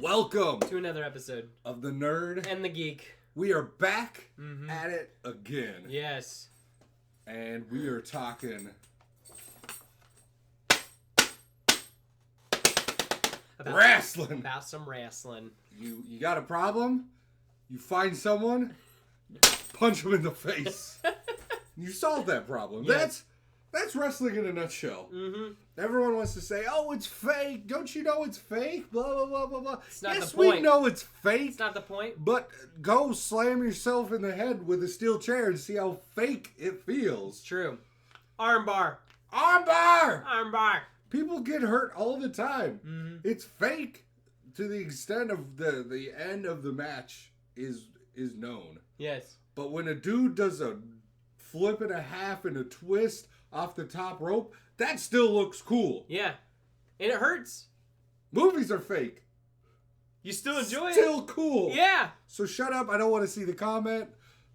Welcome to another episode of the Nerd and the Geek. We are back at it again. Yes. And we are talking wrestling. About some wrestling. You got a problem? You find someone, punch them in the face. You solve that problem. Yes. That's wrestling in a nutshell. Mm-hmm. Everyone wants to say, "Oh, it's fake. Don't you know it's fake?" Blah blah blah blah blah. It's not yes, the point. we know it's fake. It's not the point. But go slam yourself in the head with a steel chair and see how fake it feels. It's true. Armbar. Armbar! Armbar. People get hurt all the time. Mm-hmm. It's fake to the extent of the end of the match is known. Yes. But when a dude does a flip and a half and a twist off the top rope, that still looks cool. Yeah. And it hurts. Movies are fake. You still enjoy it. Still cool. Yeah. So shut up. I don't want to see the comment.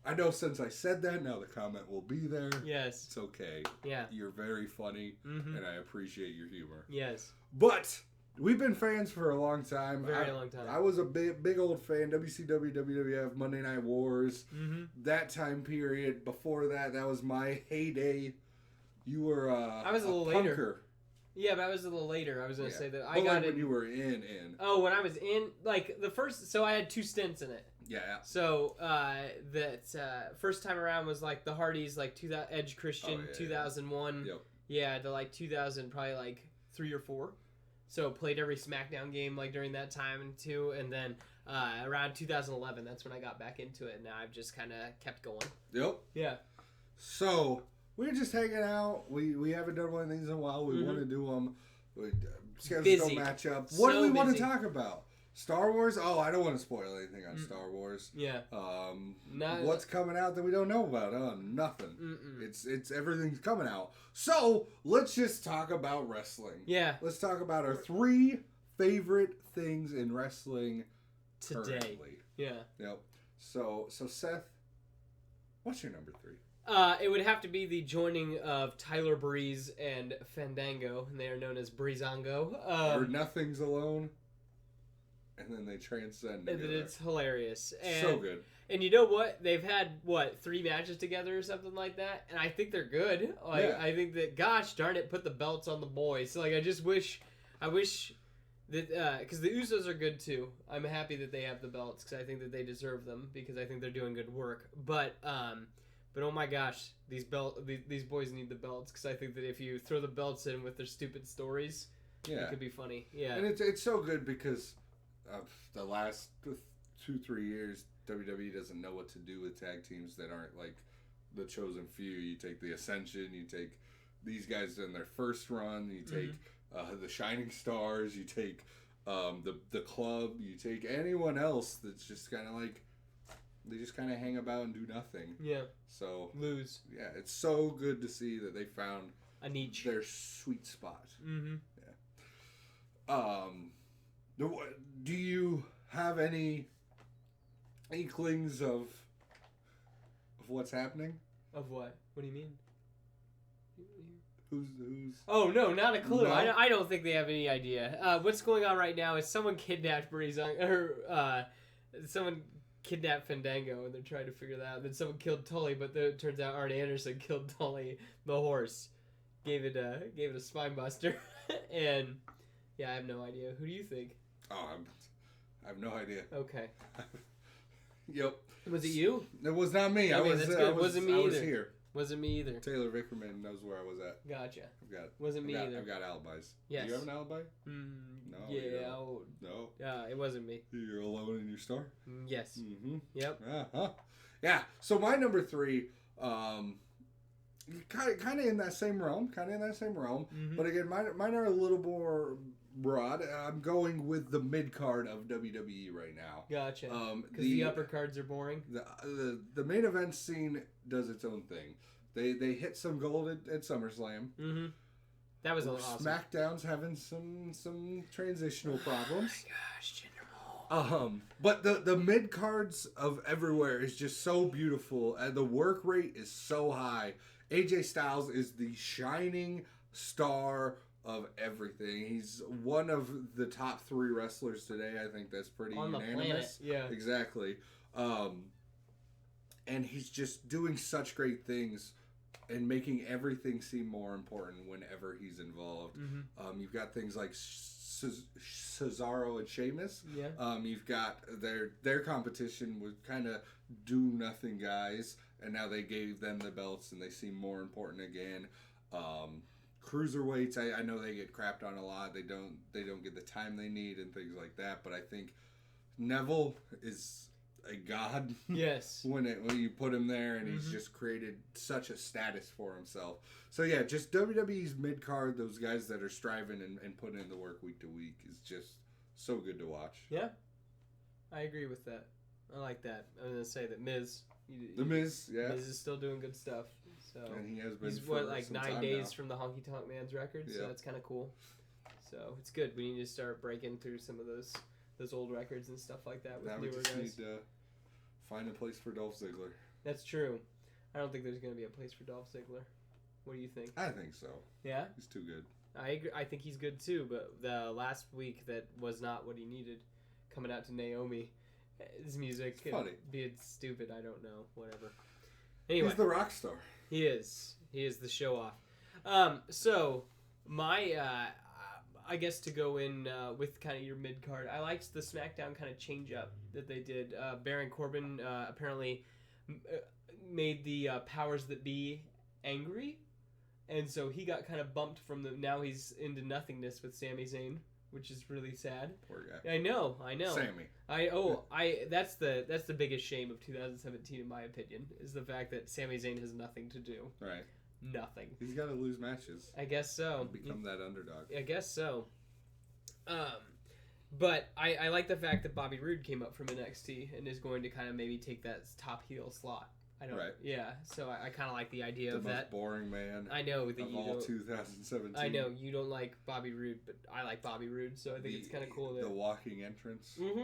I know since I said that, now the comment will be there. Yes. It's okay. Yeah. You're very funny, Mm-hmm. and I appreciate your humor. Yes. But we've been fans for a long time. Very long time. I was a big old fan. WCW, WWF, Monday Night Wars. Mm-hmm. That time period. Before that, that was my heyday. You were I was a little punker. later. Yeah, but I was a little later. I was going to say that I but got like it. when you were in. Oh, when I was in, like, the first, so I had 2 stints in it. Yeah. So, first time around was, like, the Hardys, like, Edge Christian, 2001. Yep. Yeah, to, like, 2000, probably, like, 3 or 4. So, played every SmackDown game, like, during that time, too. And then, around 2011, that's when I got back into it. And now I've just kind of kept going. Yep. Yeah. So, we're just hanging out. We haven't done one of these in a while. We want to do them. Schedules don't match up. What do we want to talk about? Star Wars? Oh, I don't want to spoil anything on Star Wars. Yeah. What's coming out that we don't know about? Nothing. Mm-mm. It's everything's coming out. So let's just talk about wrestling. Yeah. Let's talk about our 3 favorite things in wrestling Today. currently. Yeah. Yep. So Seth, what's your number 3? It would have to be the joining of Tyler Breeze and Fandango, and they are known as Breezango. Or Nothing's Alone, and then they transcend together. And it's hilarious. And, so good. And you know what? They've had, 3 matches together or something like that, and I think they're good. Like, Yeah. I think that, gosh darn it, put the belts on the boys. So, like, I wish that, because the Usos are good too. I'm happy that they have the belts, because I think that they deserve them, because I think they're doing good work. But oh my gosh, these boys need the belts, because I think that if you throw the belts in with their stupid stories, it could be funny. Yeah. And it's so good because of the last 2-3 years, WWE doesn't know what to do with tag teams that aren't like the chosen few. You take the Ascension, you take these guys in their first run, you take the Shining Stars, you take the Club, you take anyone else that's just kind of like, they just kind of hang about and do nothing. Yeah. So lose. Yeah, it's so good to see that they found a niche, their sweet spot. Mm-hmm. Yeah. Do you have any inklings of what's happening? Of what? What do you mean? Who's? Oh no, not a clue. No? I don't think they have any idea. What's going on right now is someone kidnapped someone kidnapped Fandango, and they're trying to figure that out. Then someone killed Tully, but it turns out Arn Anderson killed Tully, the horse. Gave it a spine buster, and yeah, I have no idea. Who do you think? Oh, I have no idea. Okay. Yep. Was it you? It was not me. Okay, that's good. Wasn't me I either. was here. Wasn't me either. Taylor Vickerman knows where I was at. Gotcha. I've got alibis. Yes. Do you have an alibi? No. You Yeah. don't. No. It wasn't me. You're alone in your star? Yes. Mm-hmm. Yep. Uh-huh. Yeah. So my number 3, kind of in that same realm. Mm-hmm. But again, mine are a little more broad. I'm going with the mid card of WWE right now. Gotcha. Because the upper cards are boring. The main event scene does its own thing. They hit some gold at SummerSlam. Mm-hmm. That was awesome. SmackDown's having some transitional problems. Oh my gosh, Jinder Mahal. But the mid cards of everywhere is just so beautiful, and the work rate is so high. AJ Styles is the shining star of everything. He's one of the top 3 wrestlers today. I think that's pretty on unanimous. The planet. Yeah, exactly. And he's just doing such great things and making everything seem more important whenever he's involved. Mm-hmm. You've got things like Cesaro and Sheamus. Yeah. You've got their competition with kind of do-nothing guys, and now they gave them the belts, and they seem more important again. Cruiserweights, I know they get crapped on a lot. They don't get the time they need and things like that. But I think Neville is a god. Yes. when you put him there, and he's just created such a status for himself. So yeah, just WWE's mid card, those guys that are striving and putting in the work week to week is just so good to watch. Yeah, I agree with that. I like that. I'm gonna say that Miz. Miz, yeah. Miz is still doing good stuff. So and he has been. He's for like some 9 time days now. from the Honky Tonk Man's record, so Yeah. that's kind of cool. So it's good. We need to start breaking through some of those old records and stuff like that with Now we newer just guys. need to find a place for Dolph Ziggler. That's true. I don't think there's gonna be a place for Dolph Ziggler. What do you think? I think so. Yeah, He's too good. I agree. I think he's good too. But the last week that was not what he needed. Coming out to Naomi, his music It's funny. being stupid. I don't know. Whatever. Anyway, He's the rock star. he is. He is the show off. So my I guess to go in with kind of your mid card, I liked the SmackDown kind of change up that they did. Baron Corbin apparently made the powers that be angry, and so he got kind of bumped from the. Now he's into nothingness with Sami Zayn, which is really sad. Poor guy. I know. Sammy. That's the biggest shame of 2017 in my opinion, is the fact that Sami Zayn has nothing to do. Right. Nothing. He's got to lose matches. I guess so. Become that underdog. I guess so. But I like the fact that Bobby Roode came up from NXT and is going to kind of maybe take that top heel slot. I don't. Right. Yeah. So I kind of like the idea The of most that. boring man. I know that of you all don't. 2017. I know you don't like Bobby Roode, but I like Bobby Roode, so I think it's kind of cool that. The walking entrance. Mm-hmm.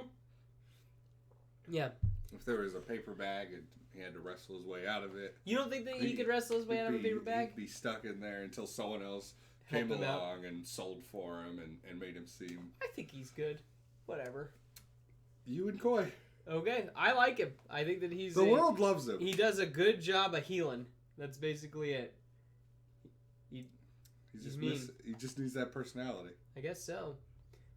Yeah. If there was a paper bag and he had to wrestle his way out of it. You don't think that he could wrestle his way out of a paper bag? He'd be stuck in there until someone else Help came him out. along and sold for him and made him seem. I think he's good. Whatever. You and Coy. Okay, I like him. I think that The world loves him. He does a good job of healing. That's basically it. He mean. He just needs that personality. I guess so.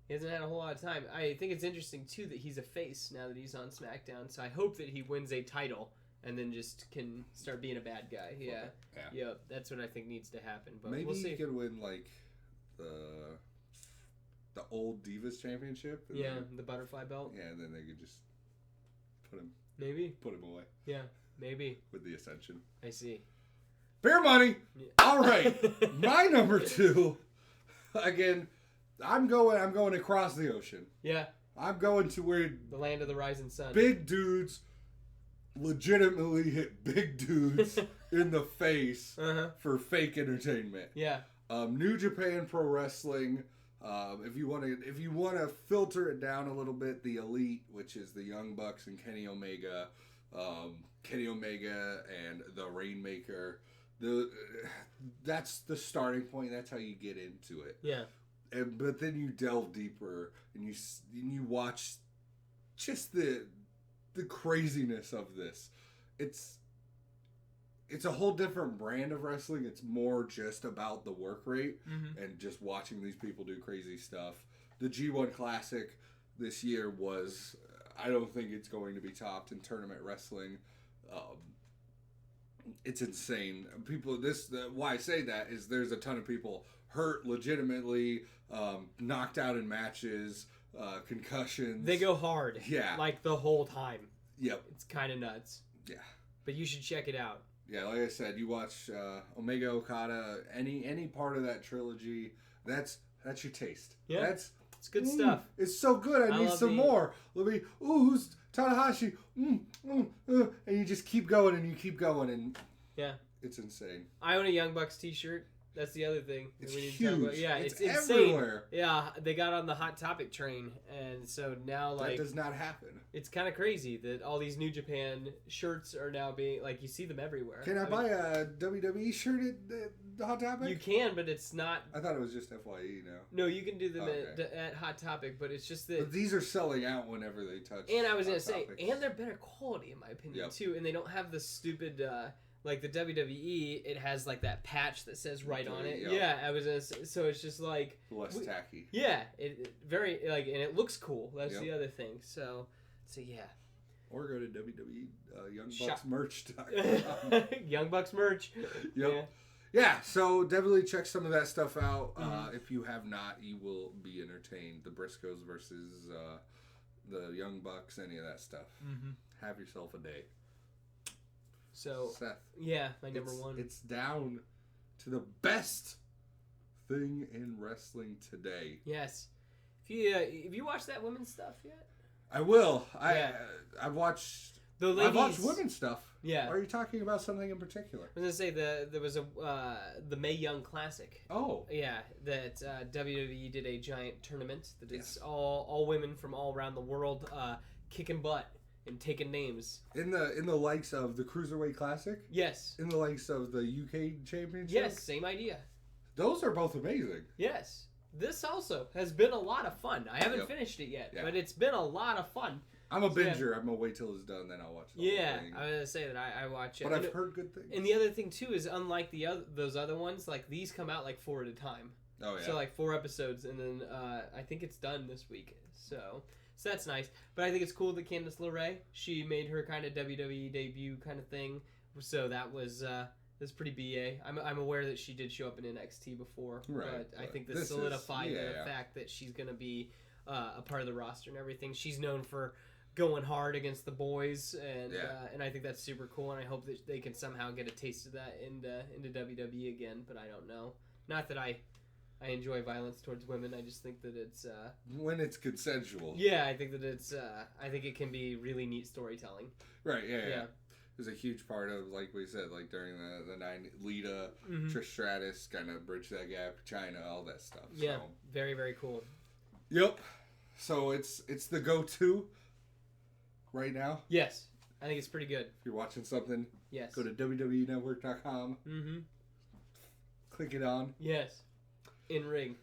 He hasn't had a whole lot of time. I think it's interesting too that he's a face now that he's on SmackDown. So I hope that he wins a title and then just can start being a bad guy. Yeah. Yeah. That's what I think needs to happen. But maybe we'll see. he could win like the old Divas Championship. And Yeah, then, the butterfly belt. yeah, and then they could just put him away Yeah, maybe. with the Ascension. I see. Beer money. Yeah. All right, my number 2. Again, I'm going across the ocean. Yeah, I'm going to where the land of the rising sun. big dudes legitimately hit big dudes in the face for fake entertainment. Yeah. New Japan Pro Wrestling. If you want to filter it down a little bit, the Elite, which is the Young Bucks and Kenny Omega and the Rainmaker. That's the starting point. That's how you get into it. Yeah. But then you delve deeper and you watch just the craziness of this. It's a whole different brand of wrestling. It's more just about the work rate and just watching these people do crazy stuff. The G1 Classic this year was, I don't think it's going to be topped in tournament wrestling. It's insane. Why I say that is there's a ton of people hurt legitimately, knocked out in matches, concussions. They go hard. Yeah. Like the whole time. Yep. It's kind of nuts. Yeah. But you should check it out. Yeah, like I said, you watch Omega Okada, any part of that trilogy, that's your taste. Yeah. That's It's good stuff. It's so good. I need love some the- more. Let me. Who's Tanahashi? And you just keep going and you keep going and Yeah. it's insane. I own a Young Bucks t-shirt. That's the other thing. that It's we need to talk about. huge. Yeah, It's insane. everywhere. Yeah, they got on the Hot Topic train, and so now That like does not happen. it's kind of crazy that all these New Japan shirts are now being like you see them everywhere. Can I buy a WWE shirt at Hot Topic? You can, but it's not. I thought it was just FYE now. No, you can do them Okay. at Hot Topic, but it's just that. But these are selling out whenever they touch. And I was Hot gonna say, Topics. and they're better quality in my opinion Yep. too. And they don't have the stupid like the WWE. It has like that patch that says right on it. Yep. Yeah, I was gonna say, so it's just like less tacky. Yeah, it very like, and it looks cool. That's Yep. the other thing. So yeah. Or go to WWE Young Shop. Bucks merch. Young Bucks merch. Yep. Yeah, so definitely check some of that stuff out. If you have not, you will be entertained. The Briscoes versus the Young Bucks, any of that stuff. Mm-hmm. Have yourself a day. So Seth, yeah, my number one. It's down to the best thing in wrestling today. Yes. If you watched that women's stuff yet? I will. Yeah. I've watched. The ladies, I've watched women's stuff. Yeah. Are you talking about something in particular? I was gonna say there was the Mae Young Classic. Oh. Yeah, that WWE did a giant tournament that is Yes. all women from all around the world kicking butt and taking names. In the likes of the Cruiserweight Classic. Yes. In the likes of the UK Championship. Yes, same idea. Those are both amazing. Yes. This also has been a lot of fun. I haven't Yep. finished it yet, Yeah. but it's been a lot of fun. I'm a binger. I'm gonna wait till it's done, then I'll watch the Yeah, whole thing. I was gonna say that I watch it. But I've heard good things. And the other thing too is, unlike those other ones, like these come out like 4 at a time. Oh yeah. So like 4 episodes, and then I think it's done this week. So that's nice. But I think it's cool that Candice LeRae, she made her kind of WWE debut kind of thing. So that's pretty BA. I'm aware that she did show up in NXT before, Right, but I think this this is- solidified the yeah. fact that she's gonna be a part of the roster and everything. She's known for going hard against the boys, and and I think that's super cool. And I hope that they can somehow get a taste of that into WWE again. But I don't know. Not that I enjoy violence towards women. I just think that it's when it's consensual. yeah. I think that it's I think it can be really neat storytelling. Right. Yeah. Yeah. It was a huge part of, like we said, like during the 90s, Lita, Mhm. Trish Stratus, kind of bridge that gap, China, all that stuff. Yeah, So. very very cool. Yep. So it's the go-to right now. Yes, I think it's pretty good. If you're watching something, Yes. go to wwenetwork.com, Mm-hmm. click it on. Yes. In ring.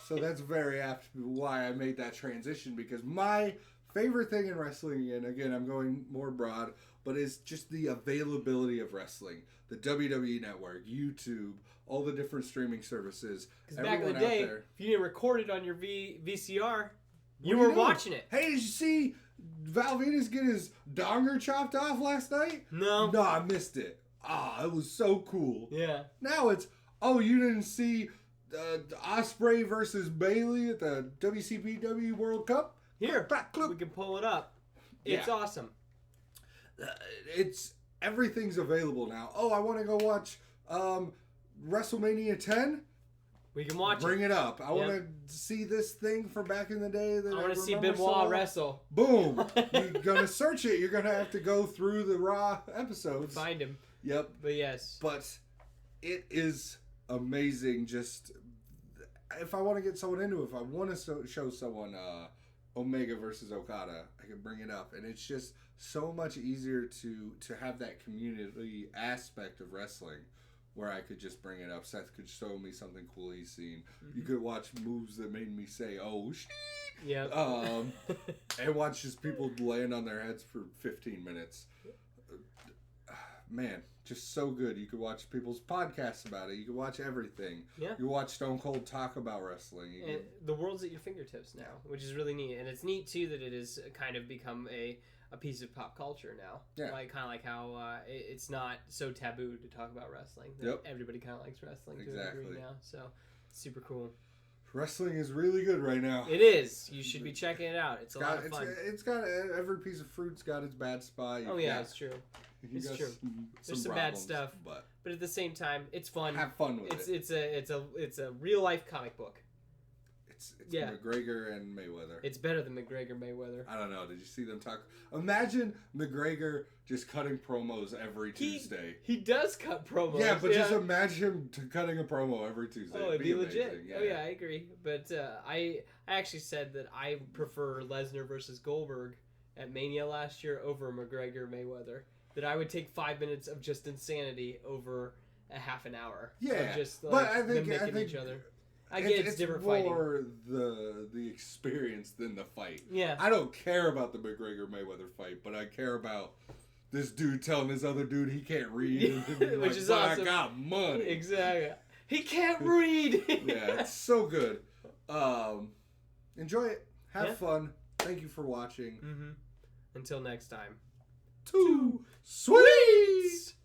So that's very apt why I made that transition, because my favorite thing in wrestling, and again, I'm going more broad, but is just the availability of wrestling. The WWE Network, YouTube, all the different streaming services. Because back in the everyone day, out there. if you didn't record it on your VCR, you What are were doing? watching it. Hey, did you see Val Venus get his donger chopped off last night? No. No, I missed it. It was so cool. Yeah. Now it's, you didn't see Ospreay versus Bailey at the WCPW World Cup? Here, Look. we can pull it up. It's Yeah. awesome. It's everything's available now. I want to go watch WrestleMania 10. We can watch Bring it. it up. I want to see this thing from back in the day. That I want to see remember Benoit so well. wrestle. Boom! You're gonna search it. You're gonna have to go through the Raw episodes. Find him. Yep. But yes. But it is amazing. Just if I want to get someone into it, if I want to show someone Omega versus Okada, I can bring it up, and it's just so much easier to have that community aspect of wrestling, where I could just bring it up. Seth could show me something cool he's seen. Mm-hmm. You could watch moves that made me say, "Oh shit!" Yep. And watch just people land on their heads for 15 minutes. Man, just so good. You could watch people's podcasts about it. You could watch everything. Yeah. You watch Stone Cold talk about wrestling. And the world's at your fingertips now, which is really neat. And it's neat too that it has kind of become a piece of pop culture now. Yeah. Like kind of like how it's not so taboo to talk about wrestling. Yep. Everybody kind of likes wrestling to a Exactly. degree now. So it's super cool. Wrestling is really good right now. It is. You should be checking it out. It's a lot of fun. It's got every piece of fruit's got its bad spot. Oh yeah, it's true. You it's got true. There's some bad problems, stuff. but But at the same time, it's fun. have fun with it. It's a real life comic book. It's Yeah. McGregor and Mayweather. It's better than McGregor Mayweather. I don't know. Did you see them talk? Imagine McGregor just cutting promos every Tuesday. He does cut promos. Yeah, but just imagine him cutting a promo every Tuesday. Oh, it'd be legit. amazing. Oh yeah, I agree. But I actually said that I prefer Lesnar versus Goldberg at Mania last year over McGregor Mayweather. That I would take 5 minutes of just insanity over a half an hour. Yeah, of just like, but I them think making each other. I get it's different fighting. more the experience than the fight. Yeah. I don't care about the McGregor Mayweather fight, but I care about this dude telling this other dude he can't read, which is awesome. I got money. Exactly. He can't read. Yeah, it's so good. Enjoy it. Have fun. Thank you for watching. Until next time. Two sweets.